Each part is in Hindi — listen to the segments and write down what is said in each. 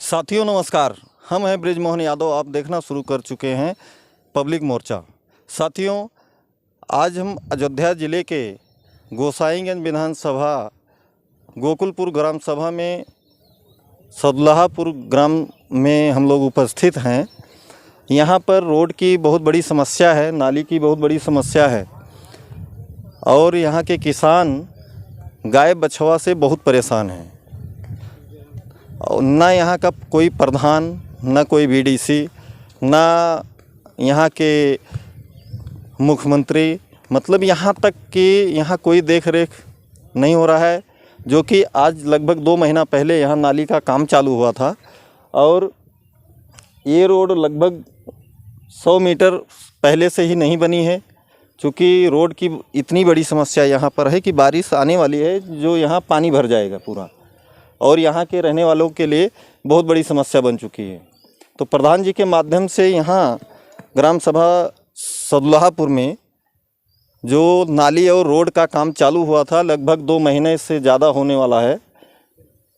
साथियों नमस्कार, हम हैं बृजमोहन यादव। आप देखना शुरू कर चुके हैं पब्लिक मोर्चा। साथियों, आज हम अयोध्या ज़िले के गोसाईगंज विधानसभा गोकुलपुर ग्राम सभा में सदुल्लापुर ग्राम में हम लोग उपस्थित हैं। यहाँ पर रोड की बहुत बड़ी समस्या है, नाली की बहुत बड़ी समस्या है और यहाँ के किसान गाय बछवा से बहुत परेशान हैं। ना यहाँ का कोई प्रधान, ना कोई बीडीसी, ना यहाँ के मुख्यमंत्री, मतलब यहाँ तक कि यहाँ कोई देख रेख नहीं हो रहा है। जो कि आज लगभग 2 महीना पहले यहाँ नाली का काम चालू हुआ था और ये रोड लगभग 100 मीटर पहले से ही नहीं बनी है। क्योंकि रोड की इतनी बड़ी समस्या यहाँ पर है कि बारिश आने वाली है जो यहाँ पानी भर जाएगा पूरा, और यहाँ के रहने वालों के लिए बहुत बड़ी समस्या बन चुकी है। तो प्रधान जी के माध्यम से यहाँ ग्राम सभा सदुल्लापुर में जो नाली और रोड का काम चालू हुआ था, लगभग 2 महीने से ज़्यादा होने वाला है।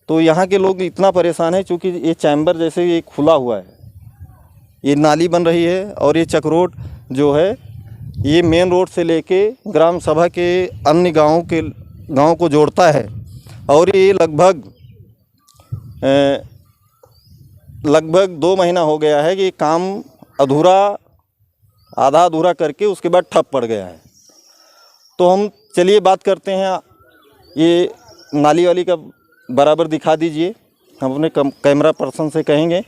तो यहाँ के लोग इतना परेशान है क्योंकि ये चैम्बर जैसे ये खुला हुआ है, ये नाली बन रही है और ये चक रोड जो है ये मेन रोड से लेके ग्राम सभा के अन्य गाँव को जोड़ता है। और ये लगभग 2 महीना हो गया है कि काम आधा अधूरा करके उसके बाद ठप पड़ गया है। तो हम चलिए बात करते हैं, ये नाली वाली का बराबर दिखा दीजिए, हम अपने कैमरा पर्सन से कहेंगे।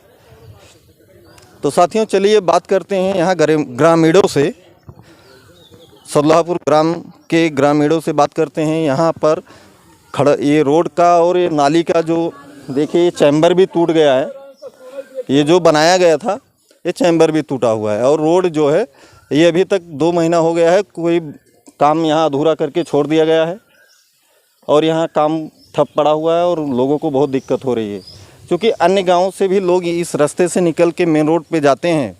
तो साथियों चलिए बात करते हैं यहाँ ग्रामीणों से, सदुल्लापुर ग्राम के ग्रामीणों से बात करते हैं। यहाँ पर ये रोड का और ये नाली का जो देखिए ये चैम्बर भी टूट गया है, ये जो बनाया गया था ये चैम्बर भी टूटा हुआ है। और रोड जो है ये अभी तक 2 महीना हो गया है, कोई काम यहाँ अधूरा करके छोड़ दिया गया है और यहाँ काम ठप पड़ा हुआ है और लोगों को बहुत दिक्कत हो रही है। क्योंकि अन्य गाँव से भी लोग इस रास्ते से निकल के मेन रोड पे जाते हैं।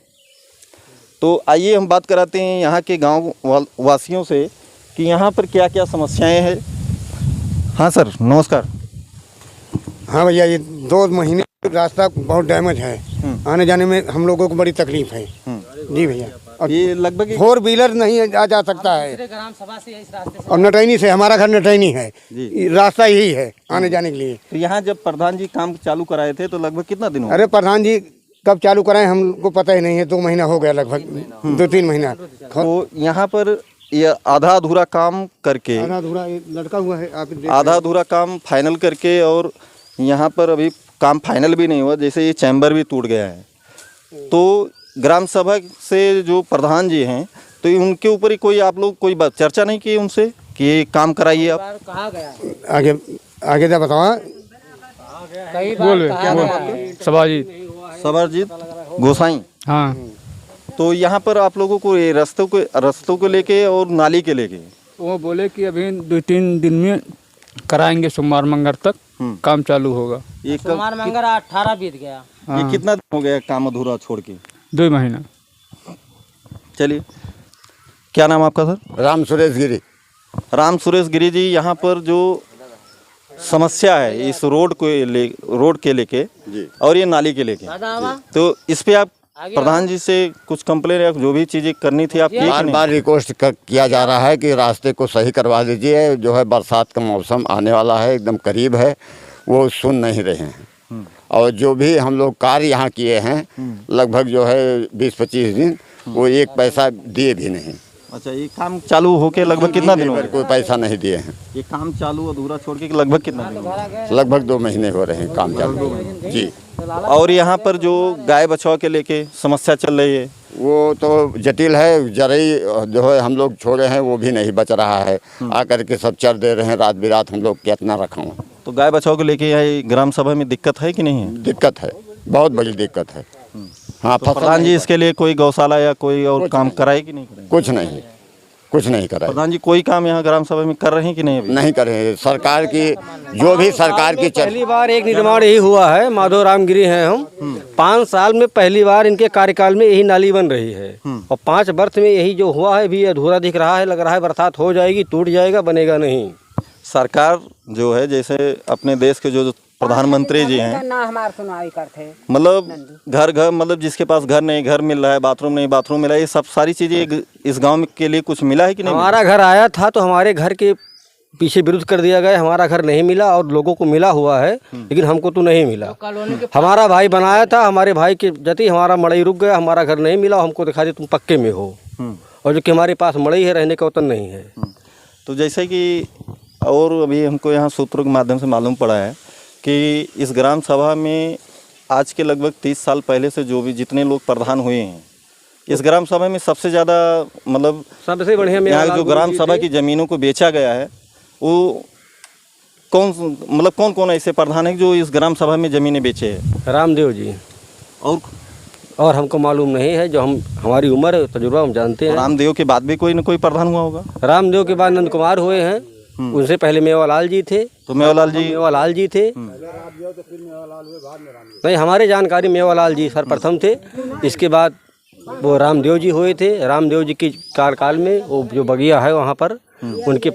तो आइए हम बात कराते हैं यहाँ के गाँव वासियों से कि यहाँ पर क्या क्या समस्याएँ हैं। हाँ सर नमस्कार। हाँ भैया, ये 2 महीने रास्ता बहुत डैमेज है, आने जाने में हम लोगों को बड़ी तकलीफ है जी भैया। और ये लगभग 4 व्हीलर नहीं आ जा सकता है ग्राम सभा से इस रास्ते से। और नटैनी से, हमारा घर नटैनी है, रास्ता यही है आने जाने के लिए। तो यहाँ जब प्रधान जी काम चालू कराए थे तो लगभग कितना दिन हो? अरे प्रधान जी कब चालू कराए हमको पता ही नहीं है, 2 महीना हो गया, लगभग 2-3 महीना। तो यहाँ पर ये आधा अधूरा काम करके, आधा अधूरा लटका हुआ है, आधा अधूरा काम फाइनल करके, और यहाँ पर अभी काम फाइनल भी नहीं हुआ, जैसे ये चैम्बर भी टूट गया है। तो ग्राम सभा से जो प्रधान जी हैं तो उनके ऊपर ही कोई आप लोग कोई बात चर्चा नहीं की उनसे कि ये काम कराइए आप? कहा गया आगे आगे क्या बताओ? कई बार कहा गया। सबाजीत गोसाई। हाँ, तो यहाँ पर आप लोगों को ये रस्तों को लेके और नाली के लेके वो बोले कि अभी 2-3 दिन में कराएंगे, सोमवार मंगल तक काम चालू होगा। ये सोमवार मंगल 18 बीत गया। ये कितना दिन हो गया काम अधूरा छोड़ के? 2 महीना। चलिए, क्या नाम आपका सर? राम सुरेश गिरी। राम सुरेश गिरी जी, यहाँ पर जो समस्या है इस रोड के लेके और ये नाली के लेके, तो इस पे आप प्रधान जी से कुछ कंप्लेन या जो भी चीज़ें करनी थी आप बार बार रिक्वेस्ट किया जा रहा है कि रास्ते को सही करवा दीजिए। जो है बरसात का मौसम आने वाला है, एकदम करीब है, वो सुन नहीं रहे हैं। और जो भी हम लोग कार्य यहाँ किए हैं लगभग जो है 20-25 दिन, वो 1 पैसा दिए भी नहीं। अच्छा, ये काम चालू होके लगभग कितना दिन हो गया? कोई पैसा नहीं दिए हैं। ये काम चालू अधूरा छोड़ के लगभग कितना दिन हो गया? लगभग 2 महीने हो रहे हैं काम चालू जी। और यहाँ पर जो गाय बछवा के लेके समस्या चल रही है वो तो जटिल है। जरई जो है हम लोग छोड़े हैं वो भी नहीं बच रहा है, आकर के सब चर दे रहे हैं, रात बिरात हम लोग कितना रखाऊं। तो गाय बछवा को लेके यहाँ ग्राम सभा में दिक्कत है कि नहीं है? दिक्कत है, बहुत बड़ी दिक्कत है। हाँ, तो प्रधान जी इसके लिए कोई गौशाला या कोई और काम कराए कि नहीं कराए? कुछ नहीं करा। प्रधान जी कोई काम यहाँ ग्राम सभा में कर रहे हैं कि नहीं? अभी नहीं कर रहे हैं। सरकार की जो भी सरकार की पहली बार एक निर्माण यही हुआ है। माधव राम गिरी हैं हम। 5 साल में पहली बार इनके कार्यकाल में यही नाली बन रही है और 5 वर्ष में यही जो हुआ है भी अधूरा दिख रहा है। लग रहा है बरसात हो जाएगी, टूट जाएगा, बनेगा नहीं। सरकार जो है जैसे अपने देश के जो प्रधानमंत्री जी हैं, ना हमारे सुनवाई करते, मतलब घर घर, मतलब जिसके पास घर नहीं, घर मिल रहा है, बाथरूम नहीं, बाथरूम मिला है, ये सब सारी चीज़ें इस गांव के लिए कुछ मिला है कि नहीं? हमारा घर आया था तो हमारे घर के पीछे विरोध कर दिया गया, हमारा घर नहीं मिला और लोगों को मिला हुआ है, लेकिन हमको तो नहीं मिला। हमारा भाई बनाया था, हमारे भाई के जति हमारा मड़ई रुक गया, हमारा घर नहीं मिला, हमको दिखा दिया तुम पक्के में हो, और जो कि हमारे पास मड़ई है, रहने का वतन नहीं है। तो जैसे कि और अभी हमको यहाँ सूत्रों के माध्यम से मालूम पड़ा है कि इस ग्राम सभा में आज के लगभग 30 साल पहले से जो भी जितने लोग प्रधान हुए हैं, इस ग्राम सभा में सबसे ज़्यादा मतलब सबसे बढ़िया यहाँ जो ग्राम सभा की ज़मीनों को बेचा गया है, वो कौन कौन ऐसे प्रधान है जो इस ग्राम सभा में ज़मीनें बेचे हैं? रामदेव जी। और हमको मालूम नहीं है, जो हमारी उम्र तजुर्बा हम जानते हैं। रामदेव के बाद भी कोई न कोई प्रधान हुआ होगा? रामदेव के बाद नंद कुमार हुए हैं, उनसे पहले मेवालाल जी थे। तो मेवालाल जी थे। नहीं, हमारे जानकारी मेवालाल जी सर्वप्रथम थे, इसके बाद वो रामदेव जी हुए थे। रामदेव जी के कार्यकाल में वो जो बगिया है वहाँ पर उनके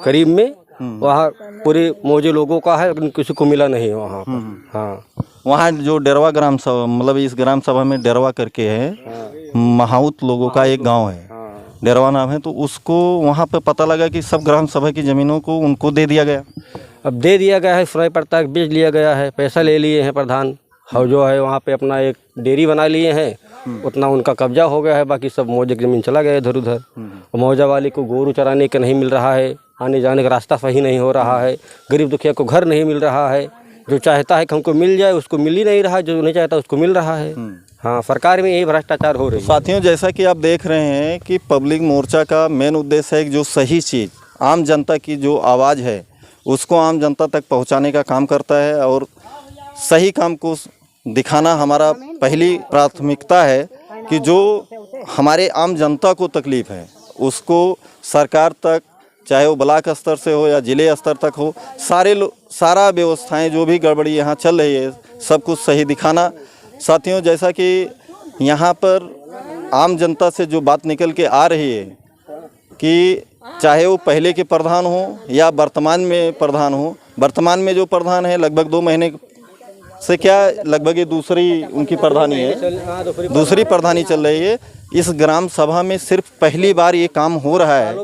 करीब में वहाँ पूरे मौजे लोगों का है, लेकिन किसी को मिला नहीं वहाँ पर। हाँ, वहाँ जो डेरवा ग्राम सभा, मतलब इस ग्राम सभा में डेरवा करके है, महाउत लोगों का एक गांव है, डेरवा नाम है, तो उसको वहाँ पे पता लगा कि सब ग्राम सभा की ज़मीनों को उनको दे दिया गया। अब दे दिया गया है, सुनाई पड़ता है बेच लिया गया है, पैसा ले लिए हैं प्रधान, और जो है वहाँ पे अपना एक डेयरी बना लिए हैं, उतना उनका कब्जा हो गया है, बाकी सब मौजे की ज़मीन चला गया इधर उधर। मौजा वाले को गोरू चराने का नहीं मिल रहा है, आने जाने का रास्ता सही नहीं हो रहा है, गरीब दुखिया को घर नहीं मिल रहा है, जो चाहता है कि हमको मिल जाए उसको मिल ही नहीं रहा, जो नहीं चाहता उसको मिल रहा है। हाँ, सरकार में यही भ्रष्टाचार हो रही है। साथियों, जैसा कि आप देख रहे हैं कि पब्लिक मोर्चा का मेन उद्देश्य है कि जो सही चीज़, आम जनता की जो आवाज़ है उसको आम जनता तक पहुंचाने का काम करता है, और सही काम को दिखाना हमारा पहली प्राथमिकता है कि जो हमारे आम जनता को तकलीफ़ है उसको सरकार तक, चाहे वो ब्लॉक स्तर से हो या जिले स्तर तक हो, सारा व्यवस्थाएं जो भी गड़बड़ी यहाँ चल रही है सब कुछ सही दिखाना। साथियों, जैसा कि यहाँ पर आम जनता से जो बात निकल के आ रही है कि चाहे वो पहले के प्रधान हो या वर्तमान में प्रधान हो, वर्तमान में जो प्रधान है लगभग 2 महीने से, क्या लगभग ये दूसरी उनकी प्रधानी है, दूसरी प्रधानी चल रही है। इस ग्राम सभा में सिर्फ पहली बार ये काम हो रहा है,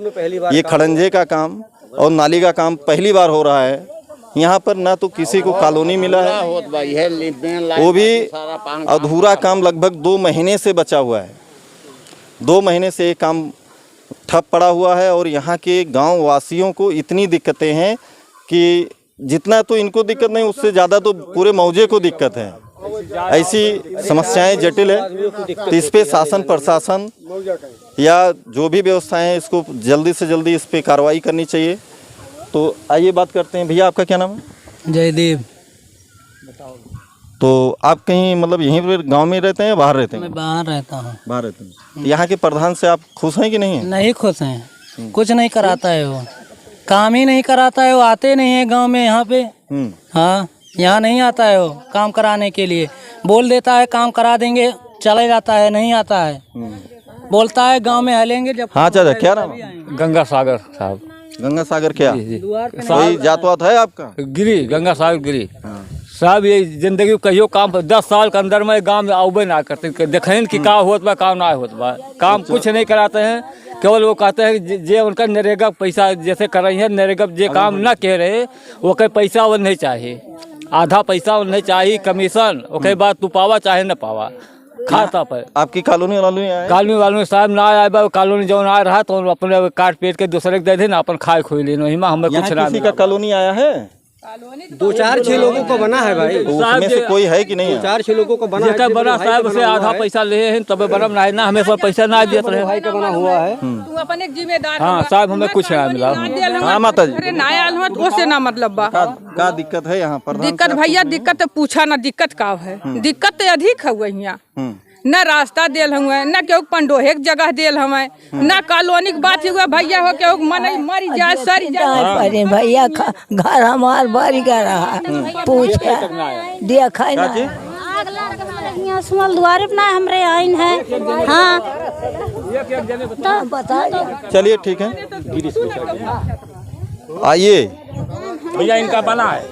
ये खड़ंजे का काम और नाली का काम पहली बार हो रहा है। यहाँ पर ना तो किसी को कॉलोनी मिला है, वो भी अधूरा काम लगभग 2 महीने से बचा हुआ है। 2 महीने से ये काम ठप पड़ा हुआ है, और यहाँ के गांव वासियों को इतनी दिक्कतें हैं कि जितना तो इनको दिक्कत नहीं, उससे ज़्यादा तो पूरे मौजे को दिक्कत है। ऐसी समस्याएं जटिल है, तो इस पे शासन प्रशासन या जो भी व्यवस्थाएं हैं इसको जल्दी से जल्दी इस पे कार्रवाई करनी चाहिए। तो आइए बात करते हैं। भैया, आपका क्या नाम है? जयदेव। तो आप कहीं मतलब यहीं पर गांव में रहते हैं या बाहर रहते हैं? मैं बाहर रहता हूँ। बाहर रहते हैं। यहाँ के प्रधान से आप खुश हैं कि नहीं है? नहीं खुश हैं, कुछ नहीं कराता है वो, काम ही नहीं कराता है वो, आते नहीं है गांव में यहाँ पे। हाँ, यहाँ नहीं आता है वो काम कराने के लिए, बोल देता है काम करा देंगे, चला जाता है, नहीं आता है, बोलता है गांव में हलेंगे जब। हाँ चाचा, क्या नाम है? गंगा सागर साहब। गंगा सागर क्या कोई जात वात है आपका? गिरी, गंगा सागर गिरी साहब। ये जिंदगी कहियो काम 10 साल के अंदर में गांव में आउबे ना करते, देखें कि का होत बा काम ना होत बा, काम कुछ नहीं कराते हैं। केवल वो कहते हैं जे उनका नरेगा पैसा जैसे कर रही है, नरेगा जे काम ना कह रहे वो कहीं पैसा वो नहीं चाहिए, आधा पैसा वो नहीं चाहिए, कमीशन ओके बाद तू पावा चाहे न पावा, खाता पर। आपकी कॉलोनी वालों साहब ना आए बा, कॉलोनी जो आ रहा तो अपने काट पीट के दूसरे के दे दे ना, अपन खाए खोई लेना, हमें कुछ ना। किसी का कॉलोनी आया है? 2-4-6 लोगों को बना है भाई। उसमें से कोई है कि नहीं है? 4-6 लोगों को बना है। बना साहब से आधा पैसा ले हैं तब बना ना है ना, हमें सब पैसा ना दिया रहे भाई का बना हुआ है। तू अपन एक जिम्मेदार। हाँ साहब, हमें कुछ ना मिला। हाँ माता जी, अरे ना आयल हो तो उससे ना मतलब बा। का दिक्कत है यहाँ पर? दिक्कत भैया, दिक्कत तो पूछा ना, दिक्कत का है, दिक्कत तो अधिक है यहाँ। न रास्ता देल हुए, न केहू पंडोहे के जगह देल हमें, न कॉलोनी के बात हुआ भैया हो केहू मन मरी जाए सरी जाए। अरे भैया घर हमार बड़ी का रहा पूछे देखा ना आग लग गया सुमल द्वारे अपना हमरे आइन है। हाँ तो बता। चलिए ठीक है, आइए भैया इनका बना है।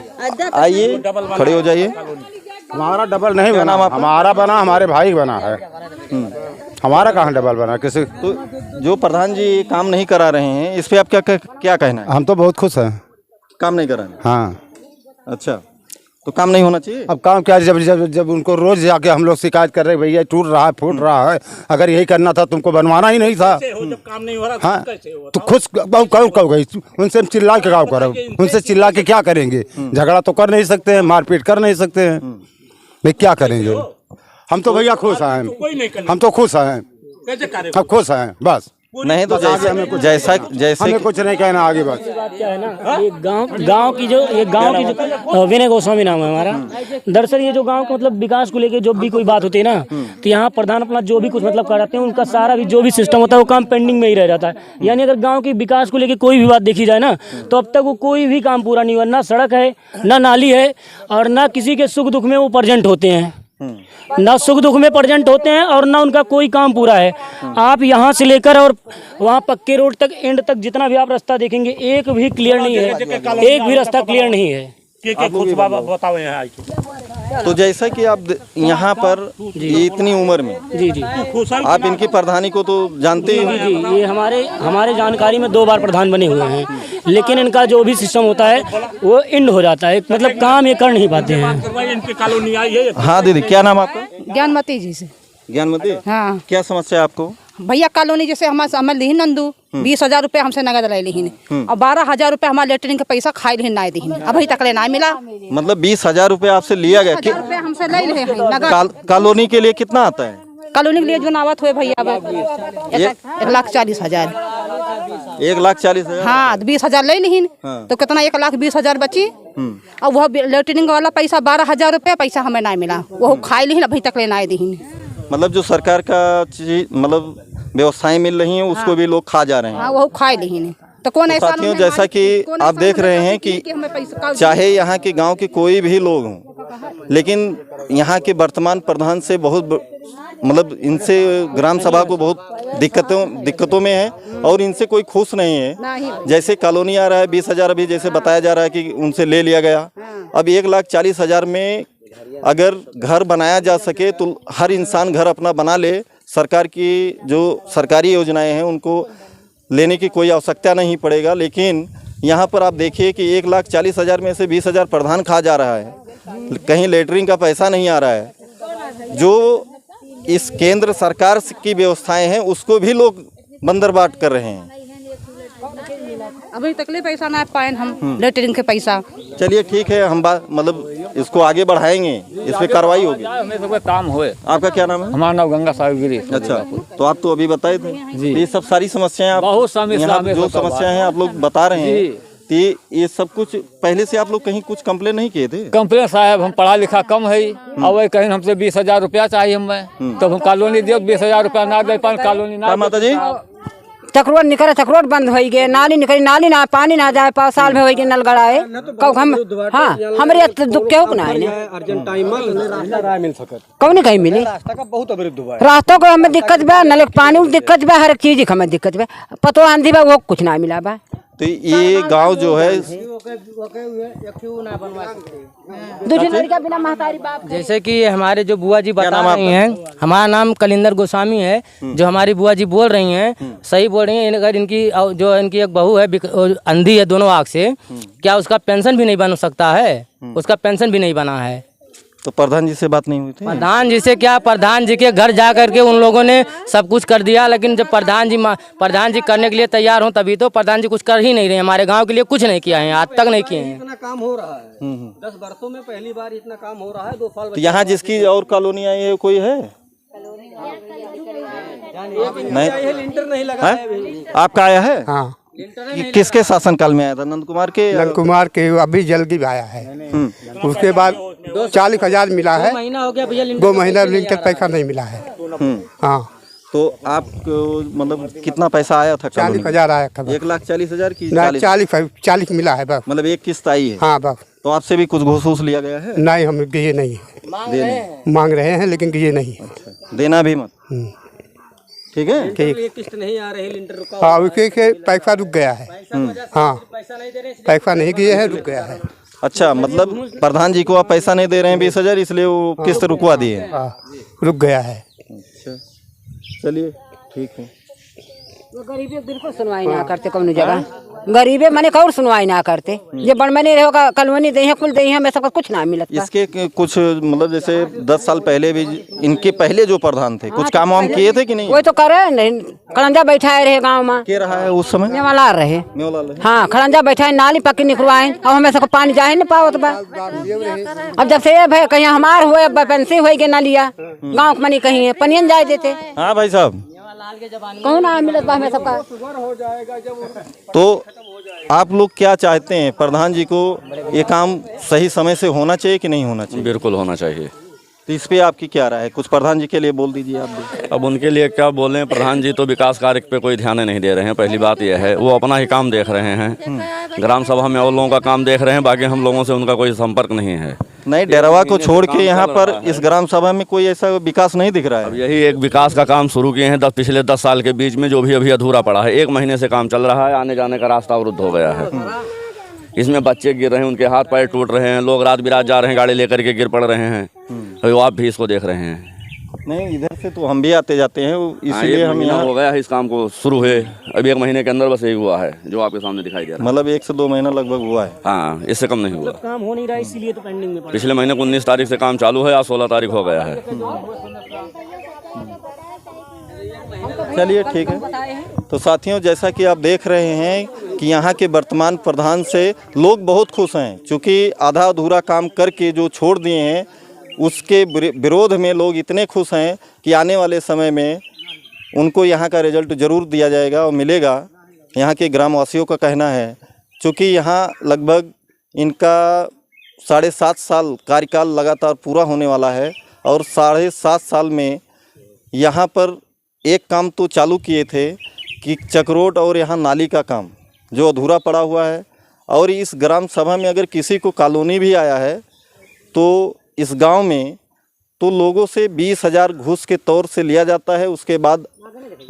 आइए, खड़े हो जाइए। हमारा डबल नहीं बना, हमारा बना, हमारे भाई बना है। हमारा कहाँ डबल बना किसी। तो जो प्रधान जी काम नहीं करा रहे हैं, इस पे आप क्या कहना है? हम तो बहुत खुश हैं। काम नहीं करा रहे? हाँ। अच्छा, तो काम नहीं होना चाहिए? अब काम क्या, जब उनको रोज जाके हम लोग शिकायत कर रहे भैया टूट रहा है, फूट रहा है, अगर यही करना था तुमको बनवाना ही नहीं था। काम नहीं हो रहा, हाँ, तो खुश कब गई उनसे हम चिल्ला के क्या करो, उनसे चिल्ला के क्या करेंगे? झगड़ा तो कर नहीं सकते हैं, मारपीट कर नहीं सकते हैं, भाई क्या करेंगे? हम तो भैया खुश हैं, हम तो खुश हैं, अब खुश हैं बस। नहीं तो जैसे हमें कुछ नहीं कहना आगे बस। क्या है ना, ये गांव की जो विनय गोस्वामी नाम है हमारा। दरअसल ये जो गांव का मतलब विकास को लेके जो भी कोई बात होती है ना, तो यहाँ प्रधान अपना जो भी कुछ मतलब कराते हैं, उनका सारा भी जो भी सिस्टम होता है वो काम पेंडिंग में ही रह जाता है। यानी अगर गाँव के विकास को लेके कोई भी बात देखी जाए ना, तो अब तक वो कोई भी काम पूरा नहीं हुआ। ना सड़क है, ना नाली है, और ना किसी के सुख दुख में वो प्रेजेंट होते हैं, ना सुख दुख में प्रेजेंट होते हैं, और ना उनका कोई काम पूरा है। आप यहाँ से लेकर और वहाँ पक्के रोड तक एंड तक जितना भी आप रास्ता देखेंगे, एक भी क्लियर नहीं है, एक भी रास्ता क्लियर नहीं है। बताओ यहाँ। तो जैसा कि आप यहाँ पर इतनी उम्र में जी आप इनकी प्रधानी को तो जानते ही जी, ये हमारे जानकारी में 2 बार प्रधान बने हुए हैं, लेकिन इनका जो भी सिस्टम होता है वो एंड हो जाता है, मतलब काम ये कर नहीं पाते हैं। इनकी कॉलोनी आई है। हाँ दीदी, क्या नाम आपका? ज्ञानमती जी से। ज्ञानमती, हाँ। क्या समस्या है आपको? भैया कॉलोनी जैसे हमें ली नंदू 20,000 रुपये हमसे नगद ले ली, और 12,000 रुपये हमारे लेटरिन का पैसा खाई ली ना दी, अभी तक ले ना मिला। मतलब 20,000 रुपये आपसे लिया गया? 20,000 हमसे ले रहे हैं नगद। कॉलोनी के लिए कितना आता है? कॉलोनी के लिए जो नावत हुए भैया 1,40,000। 1,40,000? हाँ, 20,000 ले ली, तो कितना 1,20,000 बची, और वह लेटरिन वाला पैसा 12,000 रुपये पैसा हमें ना मिला, वो खाई ली, अभी तक ले ना दी। मतलब जो सरकार का चीज मतलब व्यवस्थाएं मिल रही हैं, उसको भी लोग खा जा रहे हैं। हाँ, वो खाई ली। तो कौन ऐसा? साथियों, जैसा कि आप देख रहे हैं कि चाहे यहाँ के गांव के कोई भी लोग हों, लेकिन यहाँ के वर्तमान प्रधान से बहुत मतलब इनसे ग्राम सभा को बहुत दिक्कतों में है, और इनसे कोई खुश नहीं है। जैसे कॉलोनी आ रहा है 20,000, अभी जैसे बताया जा रहा है कि उनसे ले लिया गया। अब 1,40,000 में अगर घर बनाया जा सके तो हर इंसान घर अपना बना ले। सरकार की जो सरकारी योजनाएं हैं उनको लेने की कोई आवश्यकता नहीं पड़ेगा, लेकिन यहाँ पर आप देखिए कि 1,40,000 में से 20,000 प्रधान खा जा रहा है, कहीं लेटरिन का पैसा नहीं आ रहा है। जो इस केंद्र सरकार की व्यवस्थाएं हैं उसको भी लोग बंदरबाट कर रहे हैं। अभी तक ले पैसा ना पाए हम, लेटरिन के पैसा। चलिए ठीक है, हम मतलब इसको आगे बढ़ाएंगे, इस पे कार्रवाई होगी। हमें सब काम हुए। आपका क्या नाम है? हमारा नाम गंगा सागर गिरी। अच्छा, तो आप तो अभी बताए थे जी, ये सब सारी समस्याएं आप बहुत समस्या जो समस्याएं हैं आप लोग बता रहे हैं, तो ये सब कुछ पहले से आप लोग कहीं कुछ कंप्लेन नहीं किए थे? कंप्लेन साहब, हम पढ़ा लिखा कम है, अब कहीं हमसे 20,000 रुपया चाहिए हमें, तब हम कॉलोनी दियो 20,000 रुपया ना दे पाए, कॉलोनी ना। माता जी, चक्रोट निकले, चक्रोट बंद हो गए, नाली निकली, नाली ना पानी ना जाए, 5 साल में हो गए नल गड़ाए। कब हम हाँ हमारे दुख के हो ना कौन कहीं मिली, रास्तों को हमें दिक्कत बा, नल पानी दिक्कत बा, हर एक चीज हमें दिक्कत बा, पतो आंधी बा वो कुछ ना मिला बा। तो ये गांव जो है जैसे कि हमारे जो बुआ जी बता रही हैं, हमारा नाम कलिंदर गोस्वामी है, जो हमारी बुआ जी बोल रही हैं सही बोल रही हैं। अगर इनकी जो इनकी एक बहू है अंधी है दोनों आँख से, क्या उसका पेंशन भी नहीं बन सकता है? उसका पेंशन भी नहीं बना है। तो प्रधान जी से बात नहीं हुई थी? प्रधान जी से क्या, प्रधान जी के घर जा करके उन लोगों ने सब कुछ कर दिया, लेकिन जब प्रधान जी करने के लिए तैयार हों तभी तो। प्रधान जी कुछ कर ही नहीं रहे, हमारे गांव के लिए कुछ नहीं किया है, आज तक नहीं किए हैं। इतना काम हो रहा है 10 वर्षों में पहली बार इतना काम हो रहा है। 2 साल तो यहाँ जिसकी और कॉलोनी आई है कोई है? नहीं लगा है। आपका आया है? हाँ। किसके शासन काल में आया था? नंद कुमार के? नंद कुमार के अभी जल्दी आया है। उसके बाद 40,000 मिला है, 2 महीना हो गया भैया, 2 महीना लिंक पैसा नहीं मिला है। हाँ, तो आपको मतलब कितना पैसा आया था? 40,000 आया था। 1,40,000 की 40 मिला है बस। मतलब एक किस्त आई है? हाँ बस। तो आपसे भी कुछ घूस लिया गया है? नहीं, हम दिए नहीं है, मांग रहे हैं लेकिन दिए नहीं। अच्छा, देना भी मत। ठीक है, ठीक। किस्त नहीं आ रही, लिंटर रुका। हाँ, उसके पैसा रुक गया है। हाँ, पैसा नहीं दिए हैं, रुक गया है। अच्छा, मतलब प्रधान जी को आप पैसा नहीं दे रहे हैं 20,000, इसलिए वो किस्त रुकवा दिए हैं। रुक गया है। अच्छा, चलिए ठीक है। वो गरीबी बिल्कुल सुनवाई ना करते कौन जगह, गरीबे मने कौन सुनवाई ना करते, ये बड़ मने रहोगा कॉलोनी दे हैं कुल दे हैं, में सबका कुछ ना मिलता। इसके कुछ मतलब जैसे 10 साल पहले भी इनके पहले जो प्रधान थे कुछ काम वाम किए थे कि नहीं? कोई तो करे नहीं, खड़ंजा बैठाए रहे गाँव में। के रहा है उस समय? मेवालाल रहे। मेवालाल हाँ, खड़ंजा बैठाए, नाली पक्की निकलवाए, अब हमें सबको पानी जाए नहीं पावत बा। अब जब से भाई कहीं हमार हुए पेंसी हो गए ना लिया गाँव मनी कहीं है पनियन जाए देते। हाँ भाई साहब, कौन आ मिलत बा हमें सबका। तो आप लोग क्या चाहते हैं, प्रधान जी को ये काम सही समय से होना चाहिए कि नहीं होना चाहिए? बिल्कुल होना चाहिए। तो इस पे आपकी क्या राय है? कुछ प्रधान जी के लिए बोल दीजिए आप भी। अब उनके लिए क्या बोलें, प्रधान जी तो विकास कार्य पे कोई ध्यान नहीं दे रहे हैं। पहली बात यह है, वो अपना ही काम देख रहे हैं, ग्राम सभा में और लोगों का काम देख रहे हैं, बाकी हम लोगों से उनका कोई संपर्क नहीं है। नहीं, डेरवा को छोड़ के यहाँ पर इस ग्राम सभा में कोई ऐसा विकास नहीं दिख रहा है। अब यही एक विकास का काम शुरू किए हैं पिछले 10 साल के बीच में, जो भी अभी अधूरा पड़ा है। 1 महीने से काम चल रहा है, आने जाने का रास्ता अवरुद्ध हो गया है। इसमें बच्चे गिर रहे हैं, उनके हाथ पैर टूट रहे हैं, लोग रात बिरात जा रहे हैं गाड़ी लेकर के, गिर पड़ रहे हैं। अभी आप भी इसको देख रहे हैं। नहीं, इधर से तो हम भी आते जाते हैं, इसलिए हम यहाँ हो गया है इस काम को शुरू हुए। अभी 1 महीने के अंदर बस यही हुआ है जो आपके सामने दिखाई दे रहा है। मतलब 1 से 2 महीना लगभग हुआ है। हाँ, इससे कम नहीं हुआ। काम हो नहीं रहा इसीलिए तो पेंडिंग में। पिछले महीने को 19 तारीख से काम चालू है, आज 16 तारीख हो गया है। चलिए ठीक है। तो साथियों, जैसा कि आप देख रहे हैं कि यहाँ के वर्तमान प्रधान से लोग बहुत खुश हैं, क्योंकि आधा अधूरा काम करके जो छोड़ दिए हैं उसके विरोध में लोग इतने खुश हैं कि आने वाले समय में उनको यहाँ का रिजल्ट ज़रूर दिया जाएगा और मिलेगा। यहाँ के ग्रामवासियों का कहना है, क्योंकि यहाँ लगभग इनका 7.5 साल कार्यकाल लगातार पूरा होने वाला है और 7.5 साल में यहाँ पर एक काम तो चालू किए थे कि चक्रोड और यहाँ नाली का काम जो अधूरा पड़ा हुआ है। और इस ग्राम सभा में अगर किसी को कॉलोनी भी आया है तो इस गांव में तो लोगों से 20,000 घूस के तौर से लिया जाता है, उसके बाद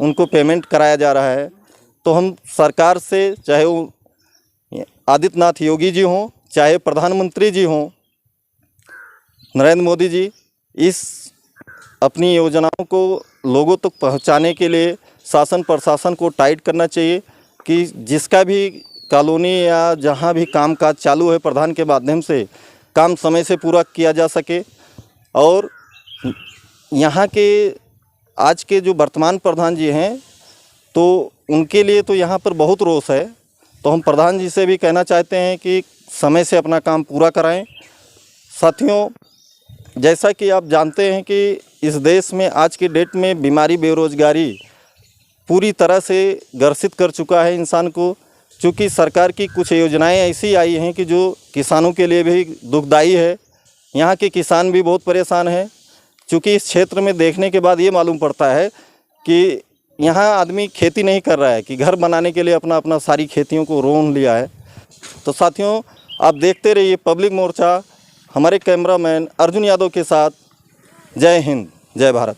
उनको पेमेंट कराया जा रहा है। तो हम सरकार से, चाहे वो आदित्यनाथ योगी जी हों, चाहे प्रधानमंत्री जी हों नरेंद्र मोदी जी, इस अपनी योजनाओं को लोगों तक पहुंचाने के लिए शासन प्रशासन को टाइट करना चाहिए कि जिसका भी कॉलोनी या जहां भी कामकाज चालू है प्रधान के माध्यम से काम समय से पूरा किया जा सके। और यहाँ के आज के जो वर्तमान प्रधान जी हैं तो उनके लिए तो यहाँ पर बहुत रोष है। तो हम प्रधान जी से भी कहना चाहते हैं कि समय से अपना काम पूरा कराएं। साथियों, जैसा कि आप जानते हैं कि इस देश में आज की डेट में बीमारी, बेरोजगारी पूरी तरह से ग्रसित कर चुका है इंसान को, क्योंकि सरकार की कुछ योजनाएं ऐसी आई हैं कि जो किसानों के लिए भी दुखदाई है। यहाँ के किसान भी बहुत परेशान हैं, क्योंकि इस क्षेत्र में देखने के बाद ये मालूम पड़ता है कि यहाँ आदमी खेती नहीं कर रहा है कि घर बनाने के लिए अपना अपना सारी खेतियों को रोन लिया है। तो साथियों, आप देखते रहिए पब्लिक मोर्चा, हमारे कैमरामैन अर्जुन यादव के साथ। जय हिंद, जय भारत।